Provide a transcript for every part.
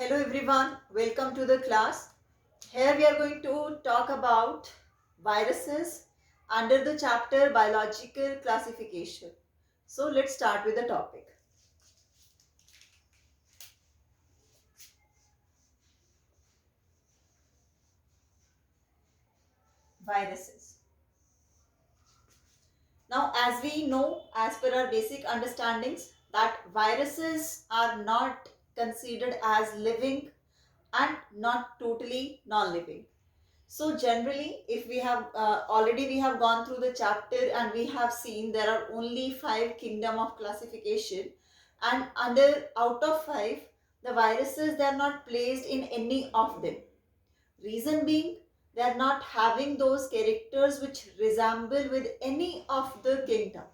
Hello everyone, welcome to the class. Here we are going to talk about viruses under the chapter biological classification. So let's start with the topic. Viruses. Now as we know, as per our basic understandings, that viruses are not considered as living and not totally non-living. So generally, if we have already we have gone through the chapter and we have seen there are only five kingdom of classification, and under out of five, the viruses they are not placed in any of them. Reason being, they are not having those characters which resemble with any of the kingdom.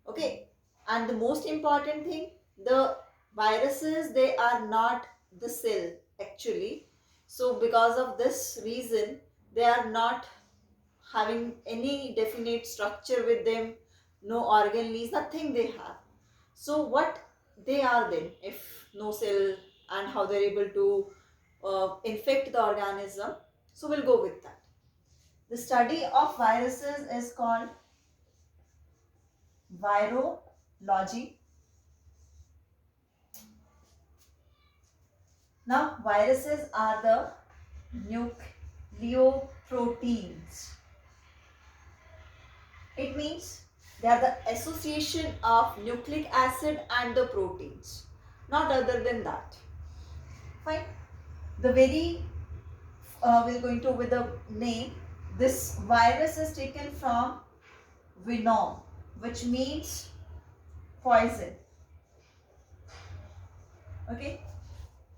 Okay, and the most important thing, the viruses they are not the cell actually. So because of this reason, they are not having any definite structure with them, no organ leaves, nothing they have. So what they are then, if no cell, and how they're able to infect the organism? So we'll go with that. The study of viruses is called virology. Now, viruses are the nucleoproteins. It means they are the association of nucleic acid and the proteins, not other than that. Fine. The very, we're going to with the name, this virus is taken from venom, which means poison. Okay.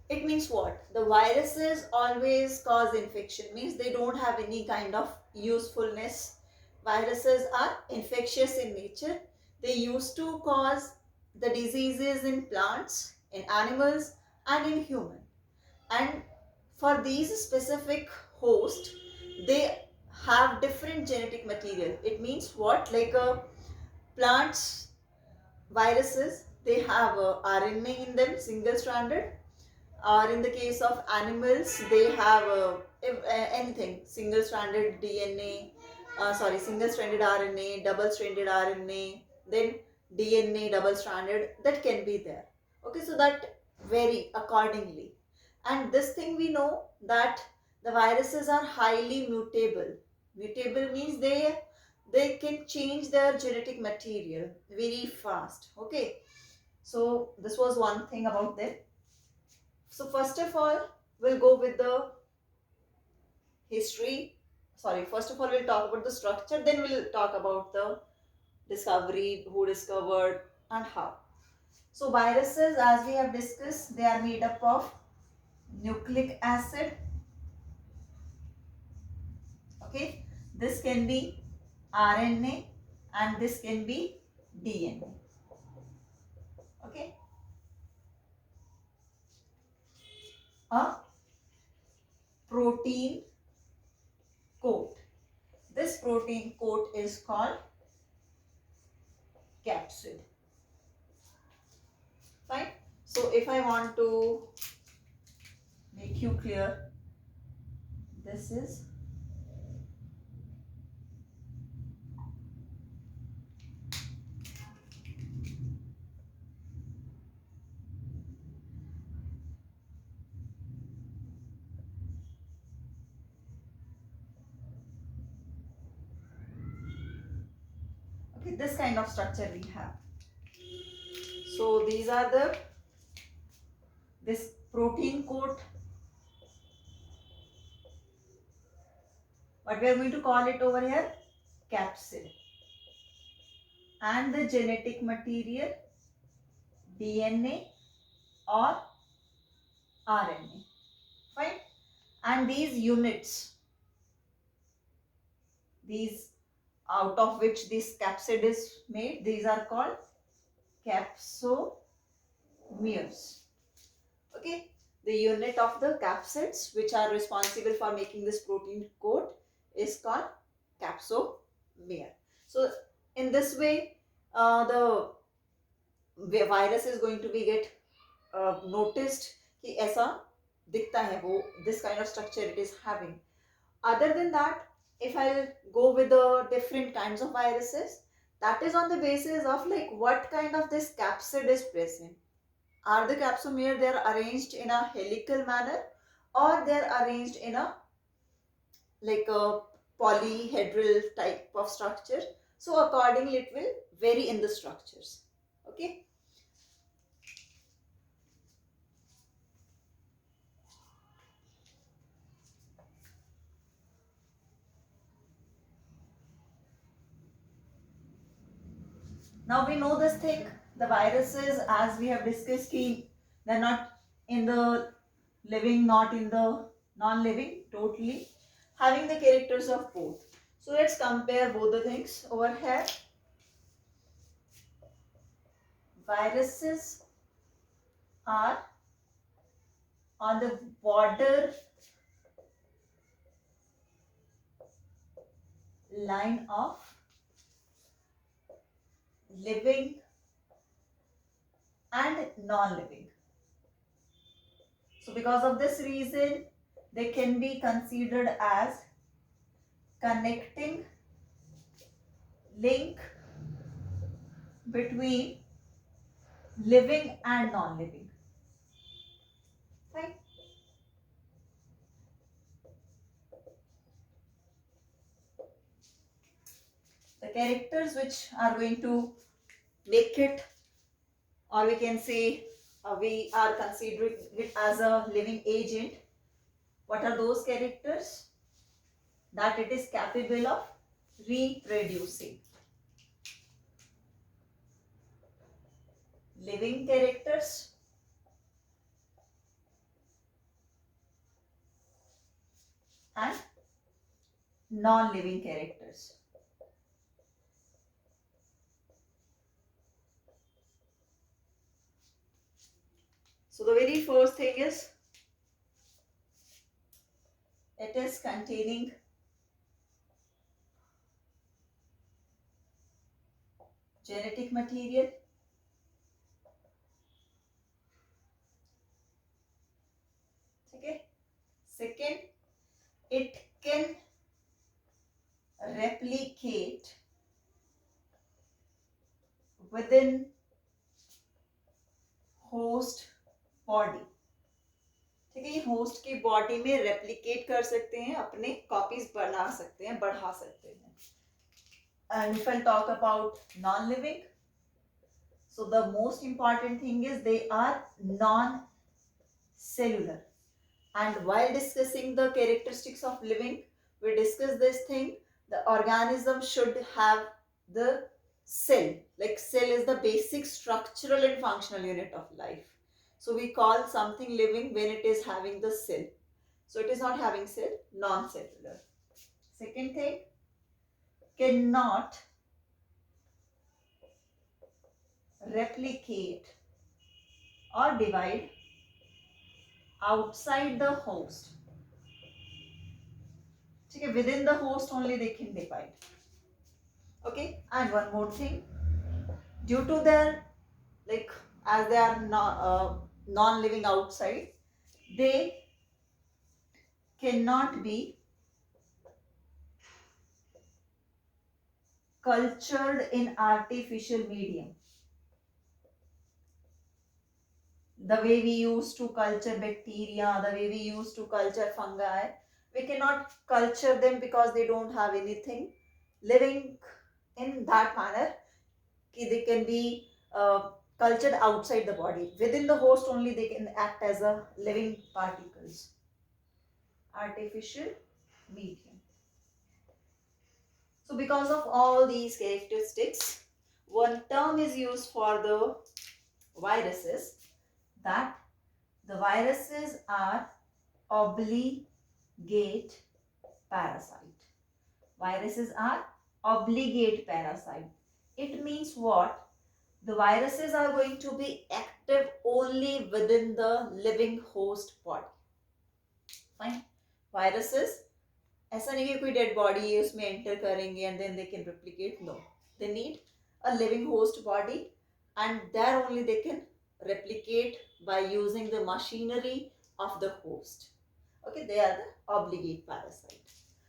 It means what? The viruses always cause infection, means they don't have any kind of usefulness. Viruses are infectious in nature. They used to cause the diseases in plants, in animals, and in human. And for these specific host, they have different genetic material. It means what? Like plants, viruses, they have RNA in them, single stranded, or in the case of animals they have anything single stranded DNA, single stranded RNA, double stranded RNA, then DNA double stranded, that can be there. Okay, so that vary accordingly. And this thing we know that the viruses are highly mutable. Mutable means they can change their genetic material very fast. Okay, so this was one thing about them. So first of all, we'll go with the history. Sorry, first of all, we'll talk about the structure, then we'll talk about the discovery, who discovered, and how. So viruses, as we have discussed, they are made up of nucleic acid. Okay, this can be RNA and this can be DNA. Okay, a protein coat. This protein coat is called capsid. Fine. So if I want to make you clear, this is okay, this kind of structure we have. So these are the this protein coat, what we are going to call it over here, capsid, and the genetic material DNA or RNA. Fine. And these units, these out of which this capsid is made, these are called capsomeres. Okay, the unit of the capsids which are responsible for making this protein coat is called capsomere. So in this way, the virus is going to be get noticed कि ऐसा दिखता है वो, this kind of structure it is having. Other than that, if I'll go with the different kinds of viruses, that is on the basis of like what kind of this capsid is present. Are the capsomere they are arranged in a helical manner, or they are arranged in a like a polyhedral type of structure? So accordingly it will vary in the structures. Okay. Now we know this thing. The viruses, as we have discussed, they're not in the living, not in the non-living, totally having the characters of both. So let's compare both the things over here. Viruses are on the border line of living and non-living. So because of this reason, they can be considered as connecting link between living and non-living. Fine. The characters which are going to make it, or we can say we are considering it as a living agent. What are those characters? That it is capable of reproducing. Living characters and non-living characters. So the very first thing is it is containing genetic material. Okay. Second, it can replicate within host body. ठीक है, ये host की body में replicate कर सकते हैं, अपने copies बना सकते हैं, बढ़ा सकते हैं. And if I talk about non-living, so the most important thing is they are non-cellular. And while discussing the characteristics of living, we discuss this thing, the organism should have the cell. Like cell is the basic structural and functional unit of life. So we call something living when it is having the cell. So it is not having cell, non-cellular. Second thing, cannot replicate or divide outside the host. Okay, within the host only they can divide. Okay, and one more thing, due to their, like, as they are non-living outside, they cannot be cultured in artificial medium. The way we used to culture bacteria, the way we used to culture fungi, we cannot culture them because they don't have anything living in that manner. They can be cultured outside the body. Within the host only they can act as a living particles. Artificial medium. So because of all these characteristics, one term is used for the viruses, that the viruses are obligate parasite. Viruses are obligate parasite. It means what? The viruses are going to be active only within the living host body. Fine. Viruses, ऐसा नहीं कि कोई dead body है उसमें enter करेंगे and then they can replicate. No, they need a living host body and there only they can replicate by using the machinery of the host. Okay, they are the obligate parasite.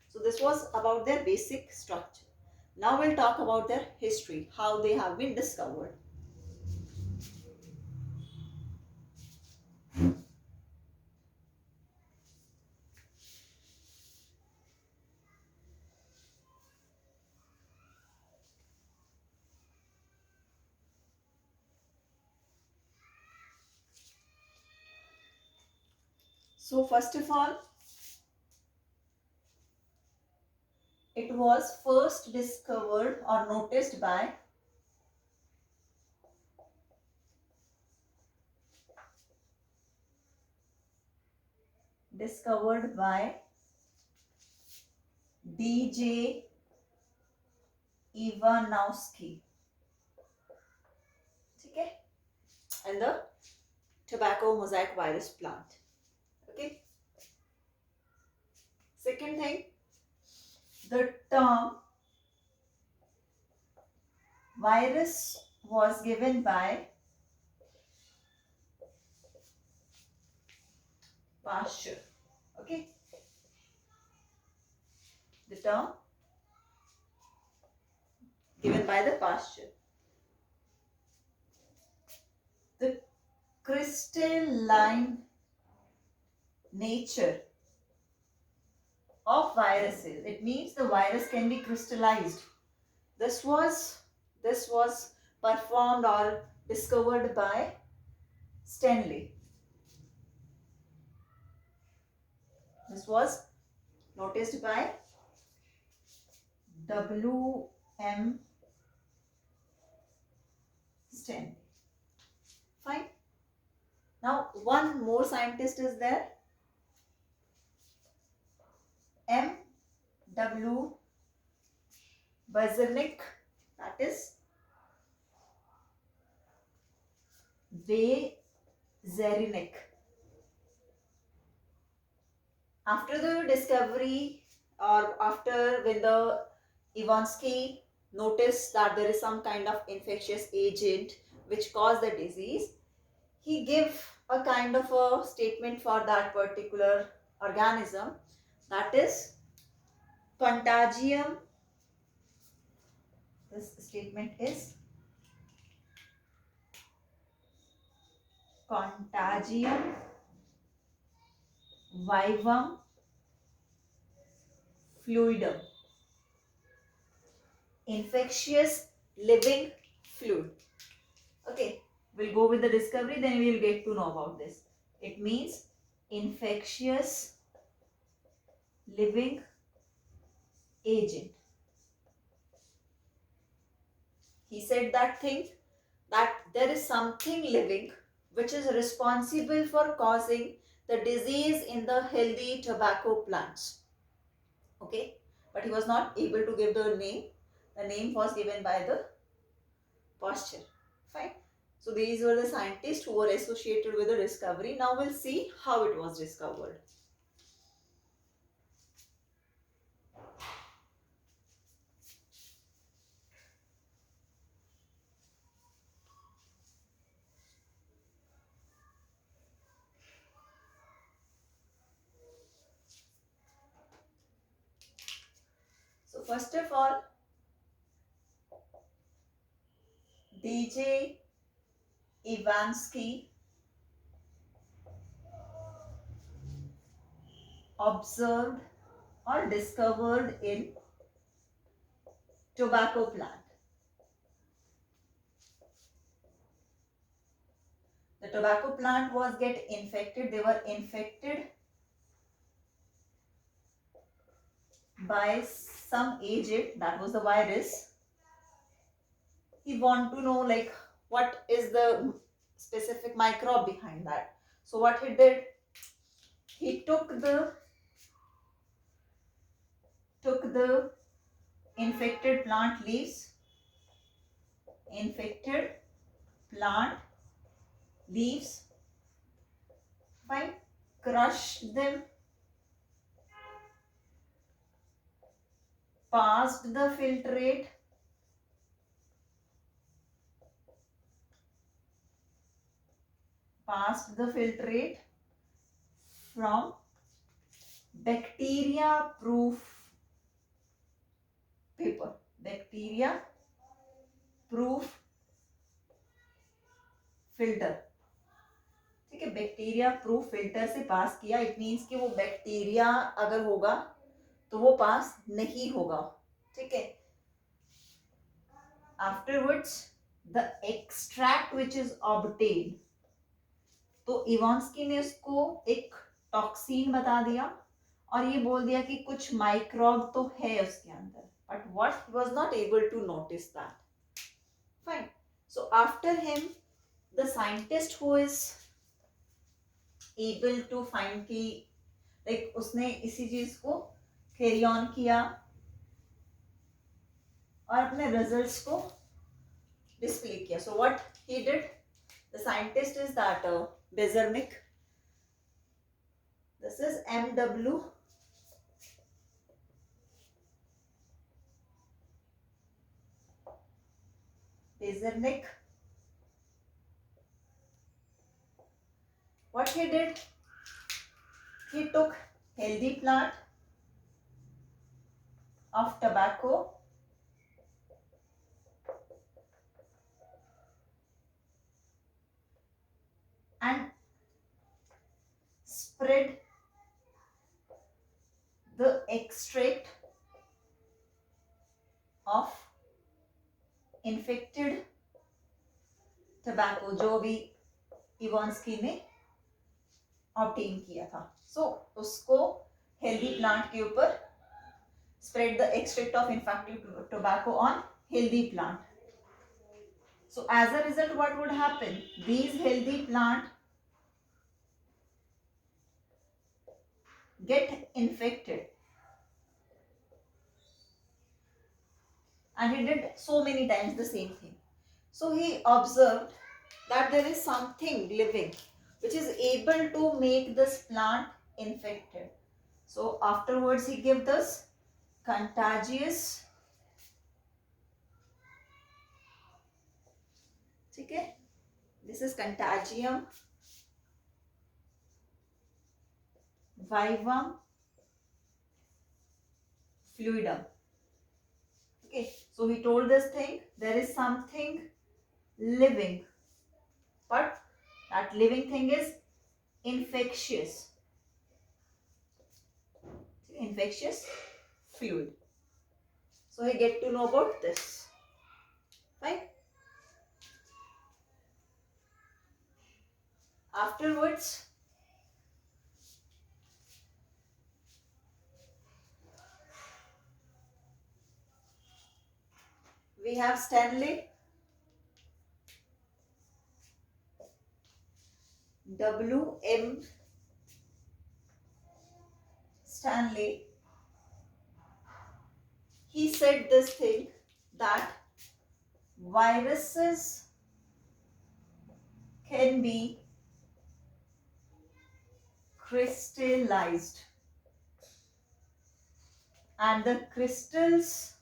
So this was about their basic structure. Now we'll talk about their history, how they have been discovered. So first of all, it was first discovered or noticed by D.J. Ivanowski. Okay, and the tobacco mosaic virus plant. Okay. Second thing, the term virus was given by Pasteur. Okay. The term given by the Pasteur. The crystalline nature of viruses. It means the virus can be crystallized. This was performed or discovered by Stanley. This was noticed by W.M. Stanley. Fine. Now one more scientist is there. M.W. Bazarnik, that is Bazarnik. After the discovery, or after when the Ivansky noticed that there is some kind of infectious agent which caused the disease, he gave a kind of a statement for that particular organism, that is contagium. This statement is contagium vivum fluidum, infectious living fluid. Okay, we'll go with the discovery, then we'll get to know about this. It means infectious living agent. He said that thing, that there is something living which is responsible for causing the disease in the healthy tobacco plants. Okay, but he was not able to give the name. The name was given by the Pasteur. Fine. So these were the scientists who were associated with the discovery. Now we'll see how it was discovered. So first of all, D.J. Ivansky observed or discovered in tobacco plant. The tobacco plant was get infected. They were infected by some agent, that was the virus. He want to know like what is the specific microbe behind that. So what he did, he took the infected plant leaves, fine, crushed them, passed the filtrate, passed the filtrate from bacteria proof paper, bacteria proof filter, ठीक है, bacteria proof filter से पास किया. It means कि वो bacteria अगर होगा तो वो पास नहीं होगा, ठीक है. Afterwards the extract which is obtain, तो इवांस्की ने उसको एक टॉक्सिन बता दिया और ये बोल दिया कि कुछ माइक्रोब तो है उसके अंदर, but what was not able to notice that. Fine. So after him the scientist who is able to find कि like उसने इसी चीज को कैरी ऑन किया और अपने रिजल्ट्स को डिस्प्ले किया. So what he did, the scientist is that Bezernik. This is MW Bezernik. What he did, he took healthy plant of tobacco and spread the extract of infected tobacco जो भी इवांस्की ने obtain किया था. सो उसको healthy plant के ऊपर spread the extract of infected tobacco on healthy plant. So as a result what would happen, these healthy plant get infected, and he did so many times the same thing. So he observed that there is something living which is able to make this plant infected. So afterwards he gave this contagious, okay, this is Contagium vivum fluidum. Okay, so he told this thing, there is something living, but that living thing is infectious. Infectious fluid. So we get to know about this. Fine. Afterwards, we have Stanley. W.M. Stanley. He said this thing that viruses can be crystallized, and the crystals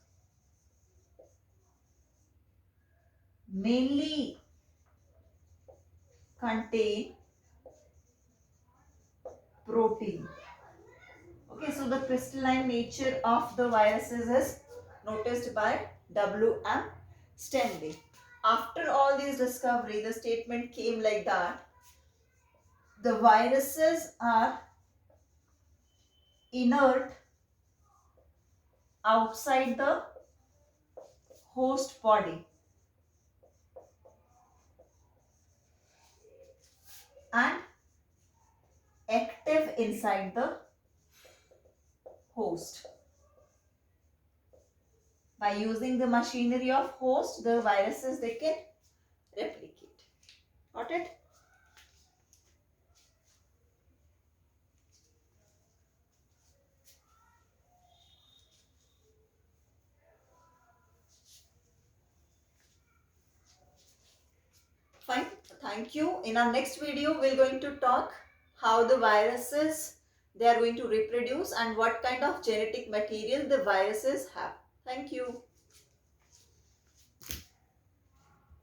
mainly contain protein. Okay, so the crystalline nature of the viruses is noticed by W.M. Stanley. After all these discovery, the statement came like that: the viruses are inert outside the host body and active inside the host. By using the machinery of host, the viruses, they can replicate. Got it? Fine. Thank you. In our next video, we're going to talk how the viruses, they are going to reproduce and what kind of genetic material the viruses have. Thank you.